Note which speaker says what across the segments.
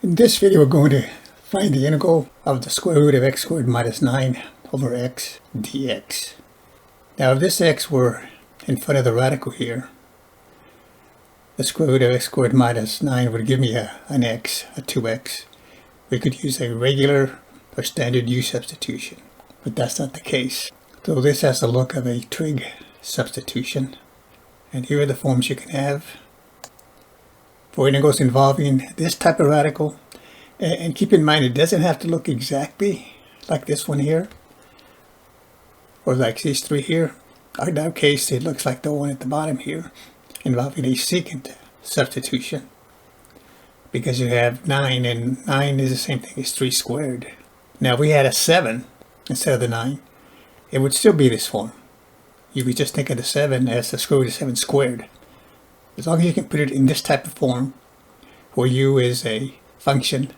Speaker 1: In this video, we're going to find the integral of the square root of x squared minus 9 over x dx. Now, if this x were in front of the radical here, the square root of x squared minus 9 would give me an x, a 2x. We could use a regular or standard u substitution, but that's not the case. So this has the look of a trig substitution. And here are the forms you can have for integrals involving this type of radical. And keep in mind, it doesn't have to look exactly like this one here, or like these three here. In our case, it looks like the one at the bottom here, involving a secant substitution, because you have 9, and 9 is the same thing as 3 squared. Now, if we had a 7 instead of the 9, it would still be this form. You could just think of the 7 as the square root of 7 squared. As long as you can put it in this type of form, where u is a function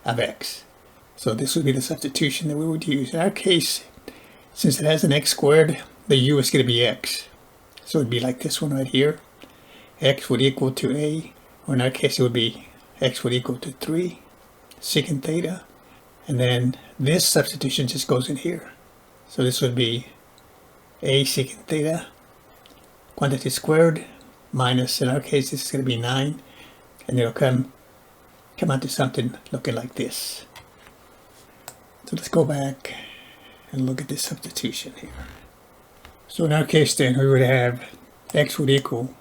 Speaker 1: of x. So this would be the substitution that we would use. In our case, since it has an x squared, the u is going to be x. So it would be like this one right here. X would equal to a, or in our case it would be x would equal to 3 secant theta. And then this substitution just goes in here. So this would be a secant theta, quantity squared, minus, in our case, this is going to be 9, and it'll come out to something looking like this. So let's go back and look at this substitution here. So in our case then, we would have x would equal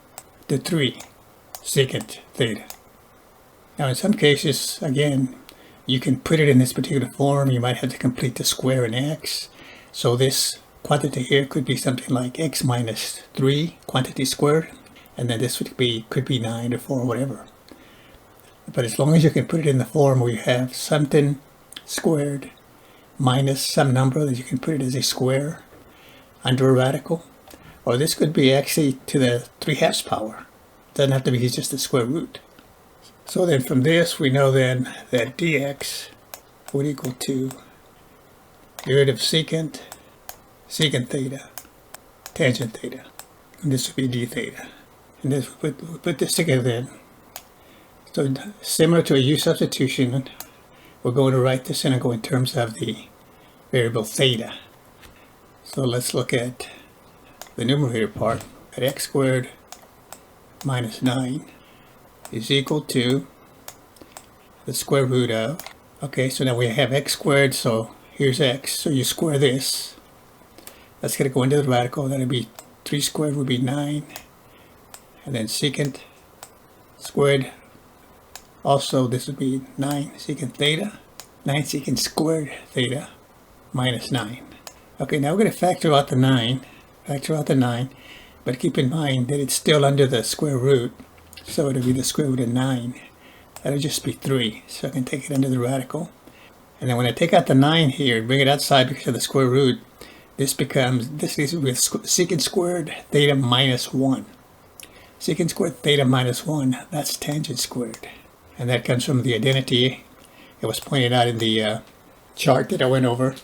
Speaker 1: to 3 secant theta. Now in some cases, again, you can put it in this particular form. You might have to complete the square in x. So this quantity here could be something like x minus 3 quantity squared. And then this could be 9 or 4 or whatever. But as long as you can put it in the form where you have something squared minus some number that you can put it as a square under a radical. Or this could be actually to the 3/2 power. It doesn't have to be just the square root. So then from this we know then that dx would equal to derivative secant theta, tangent theta. And this would be d theta. And this, we'll put this together then. So similar to a u substitution, we're going to write this integral in terms of the variable theta. So let's look at the numerator part. At x squared minus 9 is equal to the square root of, okay, so now we have x squared, so here's x, so you square this. That's going to go into the radical. That'll be 3 squared would be 9. And then secant squared, also this would be 9 secant theta, 9 secant squared theta minus 9. Okay, now we're going to factor out the 9, but keep in mind that it's still under the square root, so it'll be the square root of 9. That'll just be 3, so I can take it under the radical. And then when I take out the 9 here and bring it outside because of the square root, this is with secant squared theta minus 1. Secant squared theta minus 1, that's tangent squared. And that comes from the identity. It was pointed out in the chart that I went over. It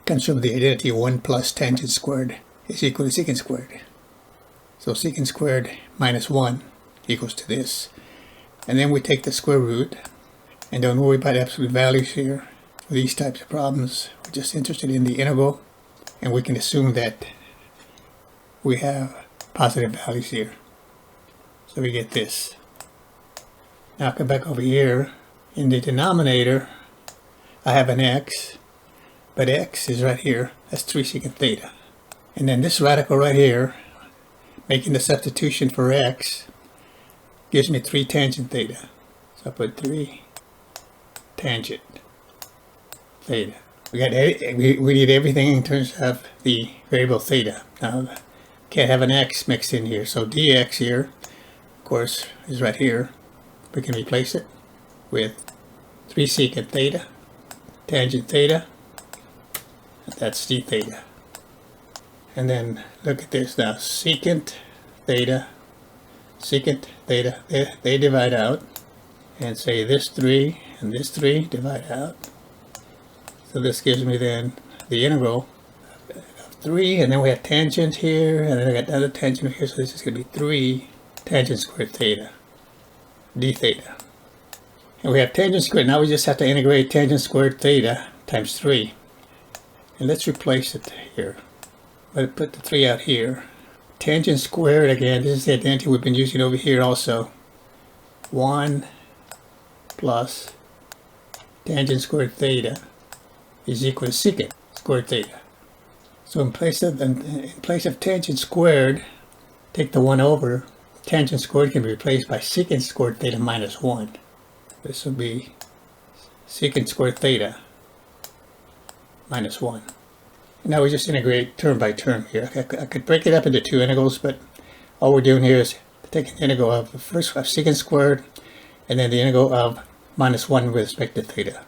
Speaker 1: comes from the identity 1 plus tangent squared is equal to secant squared. So secant squared minus 1 equals to this. And then we take the square root. And don't worry about absolute values here. For these types of problems, we're just interested in the integral. And we can assume that we have positive values here. So we get this. Now come back over here. In the denominator, I have an x, but x is right here. That's 3 secant theta. And then this radical right here, making the substitution for x, gives me 3 tangent theta. So I put 3 tangent theta. We need everything in terms of the variable theta. Now, can't have an x mixed in here. So dx here, of course, is right here. We can replace it with 3 secant theta, tangent theta, that's d theta. And then look at this now, secant theta, they divide out, and say this 3 and this 3 divide out. So this gives me then the integral of 3, and then we have tangent here, and then I got another tangent here, so this is going to be 3 tangent squared theta, d theta. And we have tangent squared. Now we just have to integrate tangent squared theta times 3. And let's replace it here. But put the 3 out here. Tangent squared, again, this is the identity we've been using over here also. 1 plus tangent squared theta is equal to secant squared theta. So in place of tangent squared, take the 1 over. Tangent squared can be replaced by secant squared theta minus 1. This will be secant squared theta minus 1. And now we just integrate term by term here. I could break it up into 2 integrals, but all we're doing here is taking the integral of the first of secant squared and then the integral of minus 1 with respect to theta.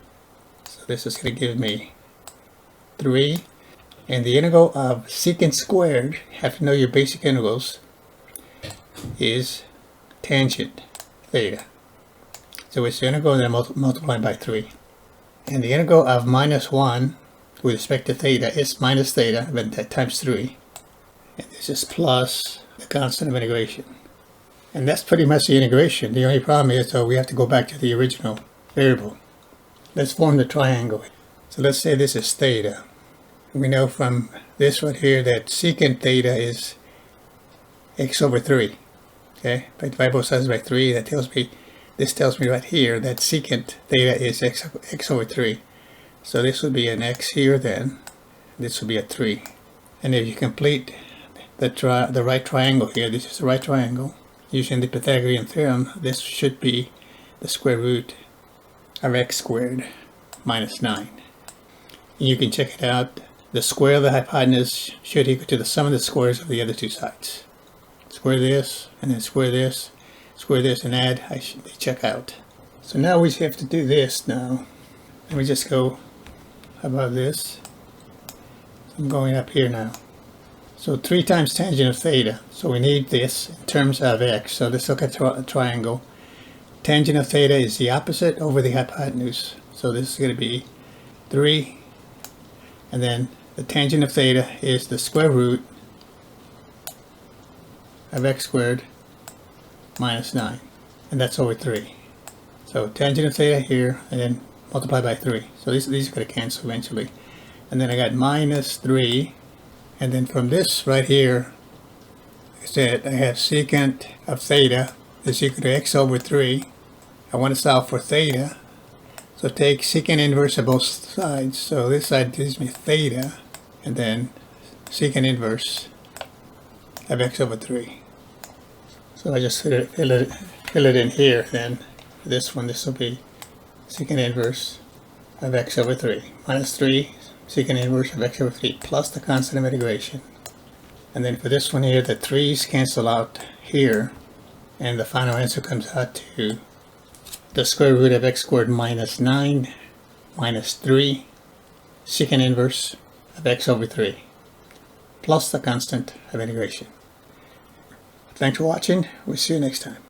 Speaker 1: So this is going to give me 3. And the integral of secant squared, you have to know your basic integrals, is tangent theta. So it's the integral and then multiplied by 3. And the integral of minus 1 with respect to theta is minus theta, but that times 3. And this is plus the constant of integration. And that's pretty much the integration. The only problem is, so we have to go back to the original variable. Let's form the triangle. So let's say this is theta. We know from this right here that secant theta is x over 3. Okay, if I divide both sides by 3, that tells me, this tells me right here that secant theta is x over 3. So this would be an x here then. This would be a 3. And if you complete the right triangle here, this is the right triangle, using the Pythagorean theorem, this should be the square root of x squared minus 9. And you can check it out. The square of the hypotenuse should equal to the sum of the squares of the other 2 sides. Square this, and then square this, and add, they check out. So now we have to do this now. And we just go above this. So I'm going up here now. So 3 times tangent of theta. So we need this in terms of x. So let's look at a triangle. Tangent of theta is the opposite over the hypotenuse. So this is going to be 3. And then the tangent of theta is the square root of x squared minus 9. And that's over 3. So tangent of theta here, and then multiply by 3. So these are going to cancel eventually. And then I got minus 3. And then from this right here, like I said, I have secant of theta is equal to x over 3. I want to solve for theta. So take secant inverse of both sides. So this side gives me theta, and then secant inverse of x over 3. So I just fill it in here then. For this one, this will be secant inverse of x over 3 minus 3 secant inverse of x over 3 plus the constant of integration. And then for this one here, the 3's cancel out here, and the final answer comes out to the square root of x squared minus 9 minus 3 secant inverse of x over 3 plus the constant of integration. Thanks for watching. We'll see you next time.